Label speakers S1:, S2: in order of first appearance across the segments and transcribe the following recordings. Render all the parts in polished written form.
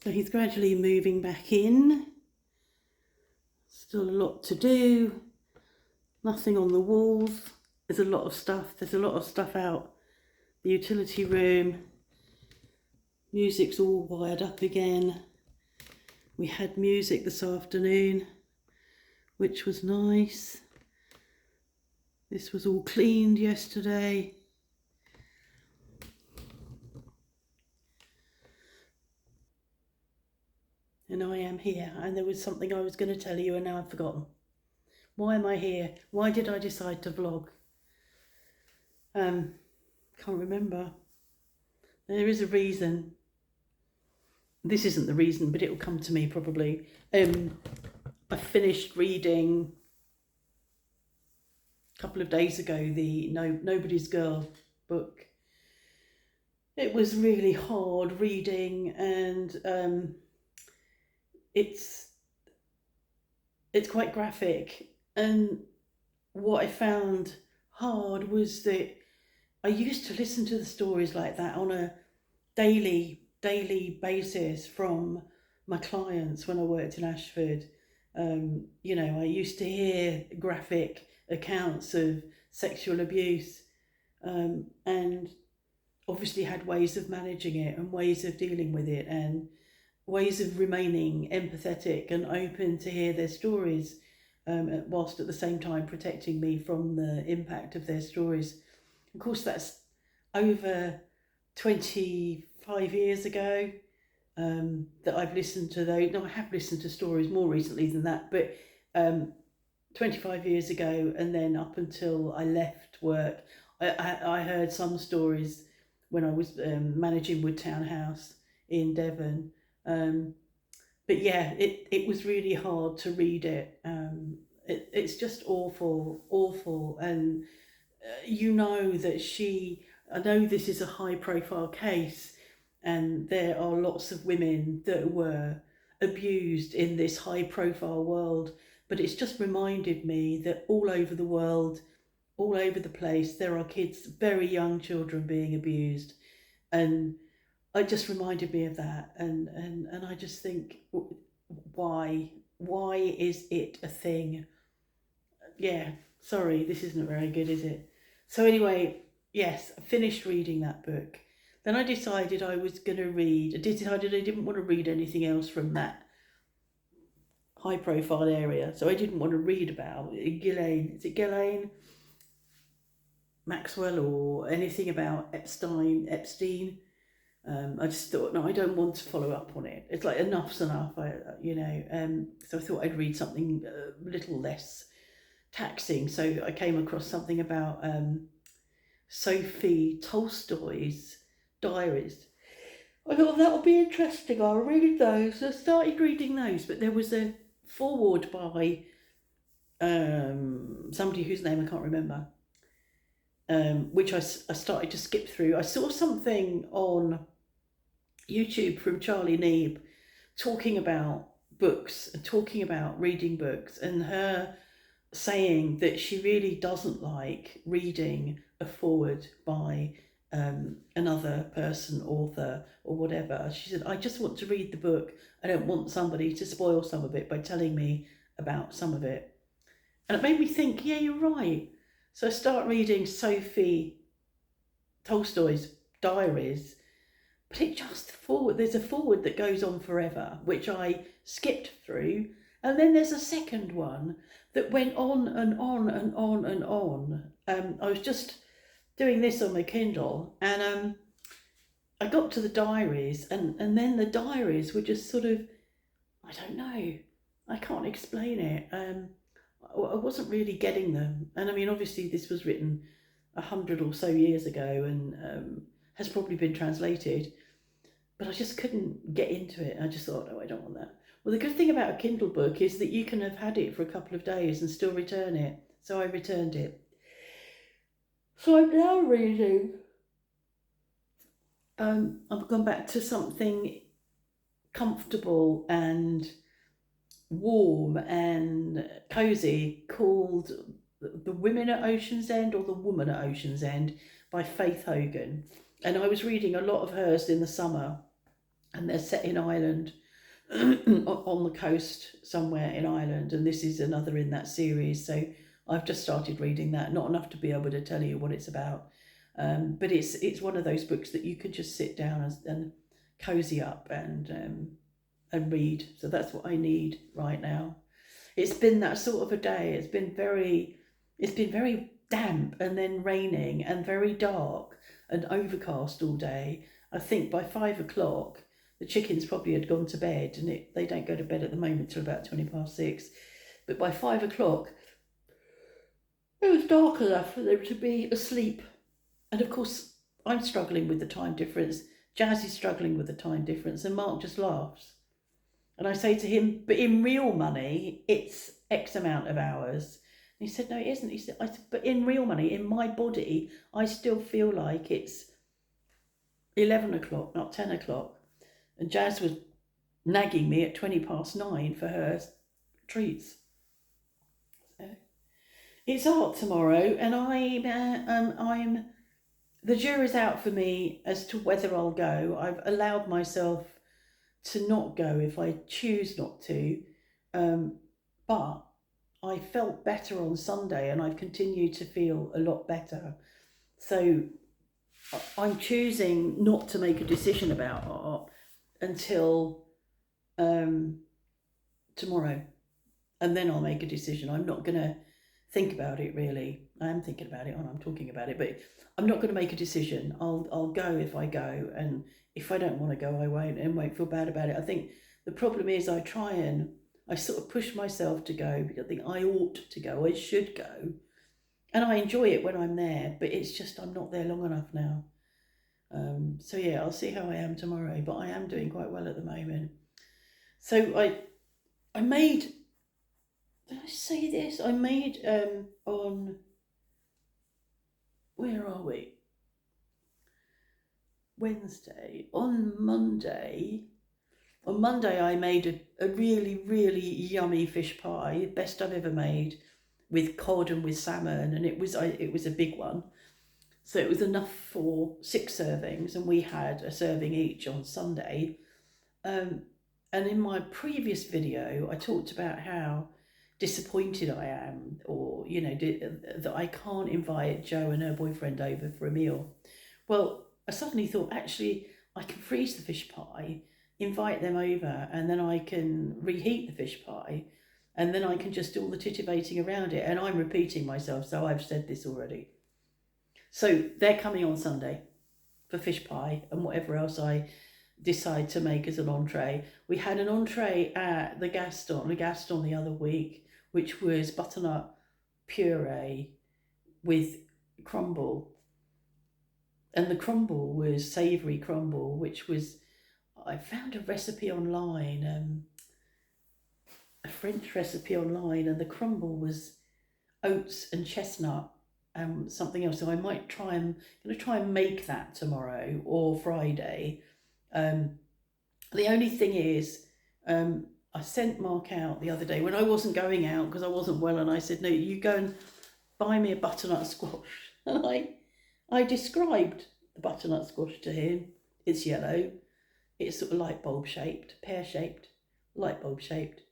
S1: So he's gradually moving back in. Still a lot to do. Nothing on the walls. There's a lot of stuff. There's a lot of stuff out the utility room. Music's all wired up again. We had music this afternoon, which was nice. This was all cleaned yesterday. And I am here, and there was something I was going to tell you and now I've forgotten. Why am I here? Why did I decide to vlog? Can't remember. There is a reason. This isn't the reason, but it will come to me probably. I finished reading a couple of days ago the Nobody's Girl book. It was really hard reading, and it's quite graphic. And what I found hard was that I used to listen to the stories like that on a daily basis from my clients when I worked in Ashford. You know, I used to hear graphic accounts of sexual abuse, and obviously had ways of managing it and ways of dealing with it and ways of remaining empathetic and open to hear their stories, whilst at the same time protecting me from the impact of their stories. Of course, that's over 25 years ago that I've listened to those. No, I have listened to stories more recently than that, but 25 years ago, and then up until I left work, I heard some stories when I was managing Woodtown House in Devon. But yeah, it was really hard to read it. It's just awful. And you know that I know this is a high profile case, and there are lots of women that were abused in this high profile world, but it's just reminded me that all over the world, all over the place, there are kids, very young children being abused. And it just reminded me of that, and I just think, why is it a thing? Yeah, sorry, this isn't very good, is it? So anyway, yes, I finished reading that book. Then I decided I didn't want to read anything else from that high profile area. So I didn't want to read about Ghislaine Maxwell or anything about Epstein. I just thought, no, I don't want to follow up on it. It's like enough's enough, so I thought I'd read something a little less taxing. So I came across something about Sophie Tolstoy's diaries. I thought that would be interesting. I'll read those. So I started reading those, but there was a foreword by somebody whose name I can't remember, which I started to skip through. I saw something on YouTube from Charlie Neeb talking about books and talking about reading books, and her saying that she really doesn't like reading a foreword by another person, author or whatever. She said, I just want to read the book. I don't want somebody to spoil some of it by telling me about some of it. And it made me think, yeah, you're right. So I start reading Sophie Tolstoy's diaries, but there's a foreword that goes on forever, which I skipped through. And then there's a second one that went on and on and on and on. I was just doing this on my Kindle, and I got to the diaries, and then the diaries were just sort of, I don't know, I can't explain it. I wasn't really getting them. And I mean, obviously this was written 100 or so years ago, and has probably been translated, but I just couldn't get into it. I just thought, no, I don't want that. Well, the good thing about a Kindle book is that you can have had it for a couple of days and still return it. So I returned it. So I'm now reading, I've gone back to something comfortable and warm and cozy called The Women at Ocean's End, or The Woman at Ocean's End, by Faith Hogan. And I was reading a lot of hers in the summer, and they're set in Ireland, on the coast somewhere in Ireland, and this is another in that series. So I've just started reading that, not enough to be able to tell you what it's about, but it's one of those books that you can just sit down and cozy up and read. So that's what I need right now. It's been that sort of a day. It's been very damp and then raining and very dark and overcast all day. I think by 5 o'clock the chickens probably had gone to bed, and they don't go to bed at the moment till about 20 past 6. But by 5 o'clock it was dark enough for them to be asleep. And of course I'm struggling with the time difference. Jazz is struggling with the time difference, and Mark just laughs. And I say to him, but in real money, it's X amount of hours. And he said, no, it isn't. I said, but in real money, in my body, I still feel like it's 11 o'clock, not 10 o'clock. And Jazz was nagging me at 20 past 9 for her treats. So it's art tomorrow, and I'm the jury's out for me as to whether I'll go. I've allowed myself to not go if I choose not to, but I felt better on Sunday, and I've continued to feel a lot better. So I'm choosing not to make a decision about art until tomorrow, and then I'll make a decision. I'm not going to think about it really. I am thinking about it and I'm talking about it, but I'm not going to make a decision. I'll go if I go, and if I don't want to go, I won't feel bad about it. I think the problem is I sort of push myself to go because I think I ought to go, I should go, and I enjoy it when I'm there, but it's just I'm not there long enough now. So yeah, I'll see how I am tomorrow, but I am doing quite well at the moment. So I made, did I say this? I made on, where are we? Wednesday. On Monday I made a really, really yummy fish pie, best I've ever made, with cod and with salmon, and it was a big one. So it was enough for 6 servings, and we had a serving each on Sunday. And in my previous video, I talked about how disappointed I am, or, that I can't invite Jo and her boyfriend over for a meal. Well, I suddenly thought, actually, I can freeze the fish pie, invite them over, and then I can reheat the fish pie, and then I can just do all the titivating around it. And I'm repeating myself, so I've said this already. So they're coming on Sunday for fish pie and whatever else I decide to make as an entree. We had an entree at the Gaston the other week, which was butternut puree with crumble. And the crumble was savoury crumble, which was, I found a recipe online, a French recipe online, and the crumble was oats and chestnut and something else. So I might going to try and make that tomorrow or Friday. The only thing is, I sent Mark out the other day when I wasn't going out because I wasn't well, and I said, no, you go and buy me a butternut squash. And I described the butternut squash to him. It's yellow. It's sort of light bulb shaped, pear shaped, light bulb shaped,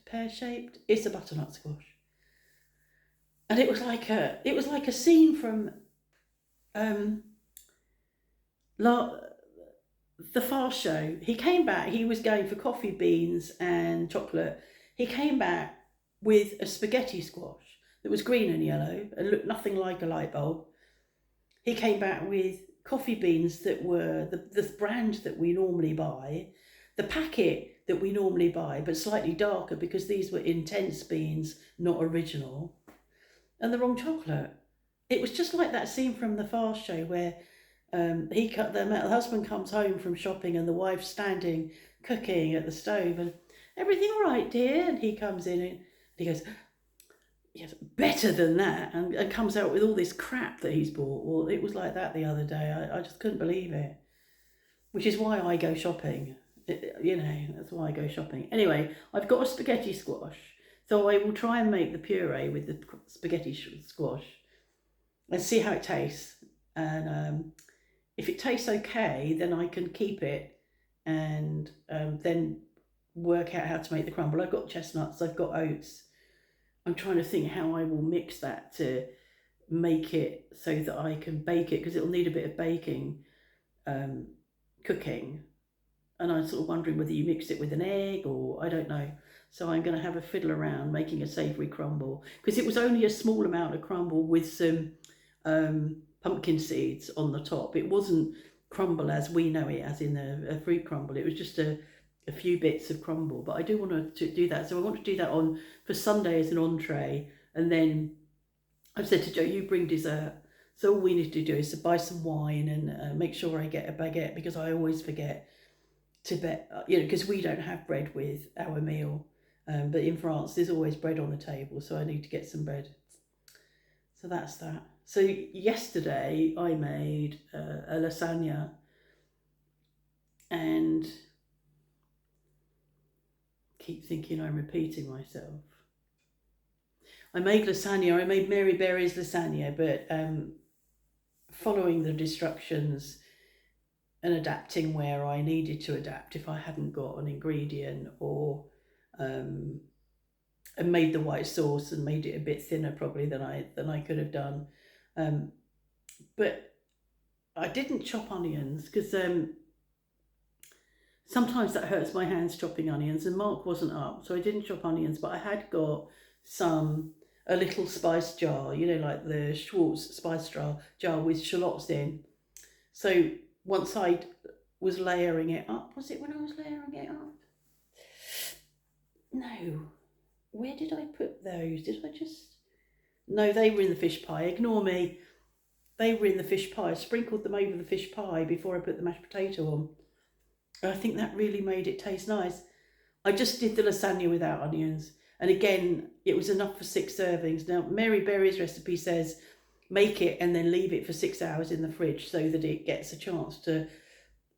S1: pear shaped. It's a butternut squash. And it was like a scene from the Fast Show. He came back, he was going for coffee beans and chocolate. He came back with a spaghetti squash that was green and yellow and looked nothing like a light bulb. He came back with coffee beans that were the brand that we normally buy, the packet that we normally buy, but slightly darker because these were intense beans, not original, and the wrong chocolate. It was just like that scene from the Fast Show where the husband comes home from shopping and the wife's standing cooking at the stove, and everything all right, dear? And he comes in and he goes, yes, better than that, and comes out with all this crap that he's bought. Well, it was like that the other day. I just couldn't believe it, which is why I go shopping. That's why I go shopping. Anyway, I've got a spaghetti squash, so I will try and make the puree with the spaghetti squash and see how it tastes. And if it tastes okay, then I can keep it and then work out how to make the crumble. I've got chestnuts, I've got oats. I'm trying to think how I will mix that to make it so that I can bake it, because it'll need a bit of baking, um, cooking. And I'm sort of wondering whether you mix it with an egg or I don't know. So I'm going to have a fiddle around making a savoury crumble, because it was only a small amount of crumble with some pumpkin seeds on the top. It wasn't crumble as we know it, as in a fruit crumble. It was just a few bits of crumble. But I do want to do that. So I want to do that on for Sunday as an entree. And then I've said to Joe, you bring dessert. So all we need to do is to buy some wine and make sure I get a baguette, because I always forget to bet, because we don't have bread with our meal. But in France, there's always bread on the table, so I need to get some bread. So that's that. So yesterday I made a lasagna, and keep thinking I'm repeating myself. I made lasagna. I made Mary Berry's lasagna, but following the instructions and adapting where I needed to adapt if I hadn't got an ingredient, or and made the white sauce and made it a bit thinner probably than I could have done. But I didn't chop onions, because sometimes that hurts my hands chopping onions, and Mark wasn't up, so I didn't chop onions. But I had got a little spice jar, like the Schwartz spice jar with shallots in. So once I was layering it up, was it when I was layering it up? No. Where did I put those? Did I just... No, they were in the fish pie. Ignore me. They were in the fish pie. I sprinkled them over the fish pie before I put the mashed potato on. I think that really made it taste nice. I just did the lasagna without onions. And again, it was enough for 6 servings. Now, Mary Berry's recipe says make it and then leave it for 6 hours in the fridge so that it gets a chance to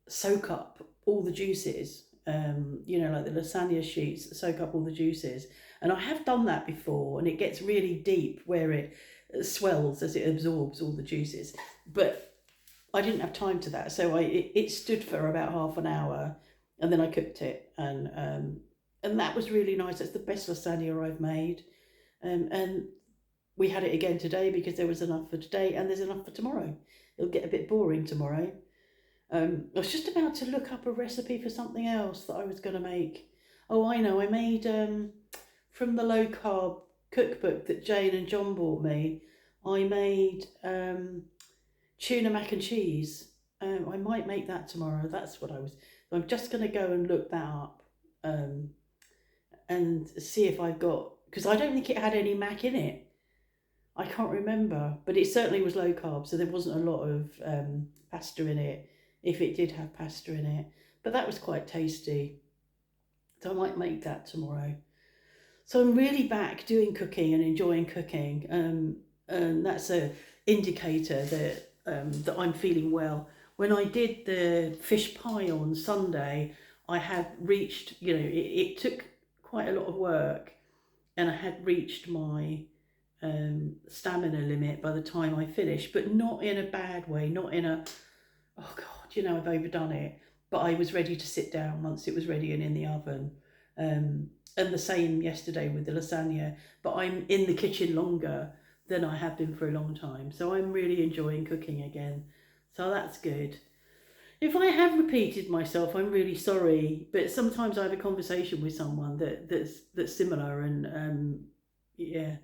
S1: soak up all the juices. Like the lasagna sheets soak up all the juices. And I have done that before, and it gets really deep where it swells as it absorbs all the juices. But I didn't have time to that, so it stood for about half an hour, and then I cooked it, and that was really nice. That's the best lasagna I've made, and we had it again today because there was enough for today, and there's enough for tomorrow. It'll get a bit boring tomorrow. I was just about to look up a recipe for something else that I was going to make. Oh, I know. I made, from the low carb cookbook that Jane and John bought me, I made tuna mac and cheese. I might make that tomorrow. That's what I'm just going to go and look that up and see if I've got, because I don't think it had any mac in it. I can't remember, but it certainly was low carb, so there wasn't a lot of pasta in it, if it did have pasta in it. But that was quite tasty. So I might make that tomorrow. So I'm really back doing cooking and enjoying cooking. And that's a indicator that I'm feeling well. When I did the fish pie on Sunday, I had reached, it took quite a lot of work, and I had reached my stamina limit by the time I finished, but not in a bad way, not in a, oh God, I've overdone it. But I was ready to sit down once it was ready and in the oven. And the same yesterday with the lasagna, but I'm in the kitchen longer than I have been for a long time. So I'm really enjoying cooking again. So that's good. If I have repeated myself, I'm really sorry, but sometimes I have a conversation with someone that's similar, and yeah.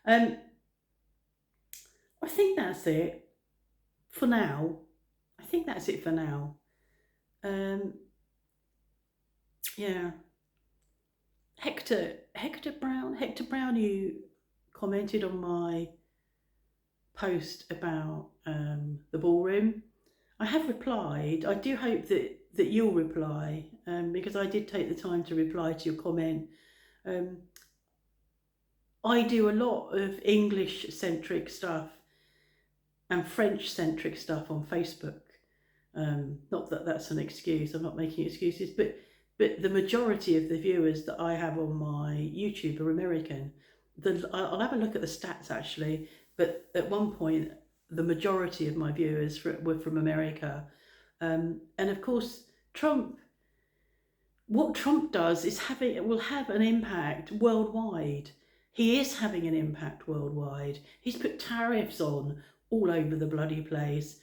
S1: I think that's it for now. Yeah. Hector Brown, you commented on my post about the ballroom. I have replied. I do hope that you'll reply, because I did take the time to reply to your comment. I do a lot of English-centric stuff and French-centric stuff on Facebook. Not that that's an excuse. I'm not making excuses, but the majority of the viewers that I have on my YouTube are American. I'll have a look at the stats actually, but at one point the majority of my viewers were from America. And of course, what Trump does is will have an impact worldwide. He is having an impact worldwide. He's put tariffs on all over the bloody place.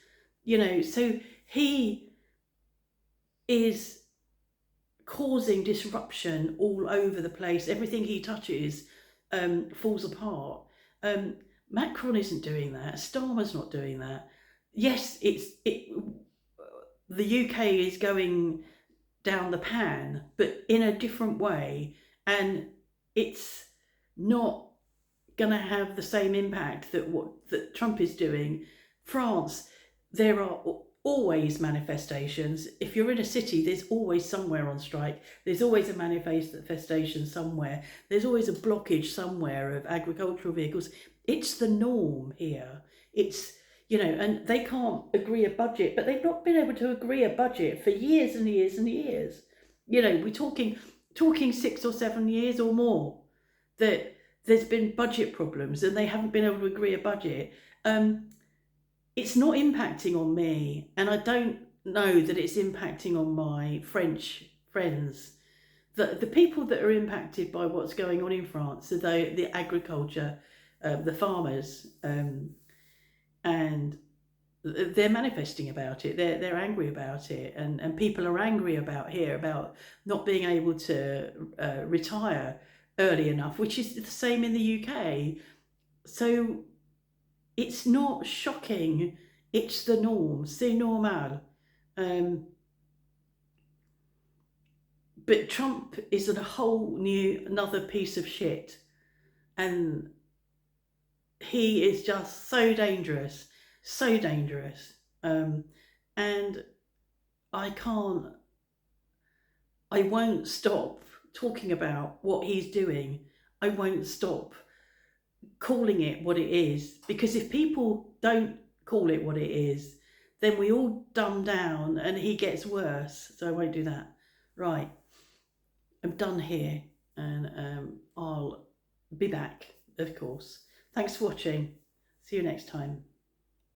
S1: So he is causing disruption all over the place. Everything he touches falls apart. Macron isn't doing that. Starmer's not doing that. Yes, the UK is going down the pan, but in a different way, and it's not going to have the same impact that Trump is doing. France, there are always manifestations. If you're in a city, there's always somewhere on strike. There's always a manifestation somewhere. There's always a blockage somewhere of agricultural vehicles. It's the norm here. It's, and they can't agree a budget, but they've not been able to agree a budget for years and years and years. We're talking 6 or 7 years or more that there's been budget problems and they haven't been able to agree a budget. It's not impacting on me, and I don't know that it's impacting on my French friends. The people that are impacted by what's going on in France are the agriculture, the farmers, and they're manifesting about it. They're angry about it, and people are angry about not being able to retire early enough, which is the same in the UK. So it's not shocking. It's the norm. C'est normal. But Trump is a whole another piece of shit, and he is just so dangerous, so dangerous. And I won't stop talking about what he's doing. I won't stop calling it what it is, because if people don't call it what it is, then we all dumb down and he gets worse. So I won't do that. Right, I'm done here, and I'll be back, of course. Thanks for watching. See you next time.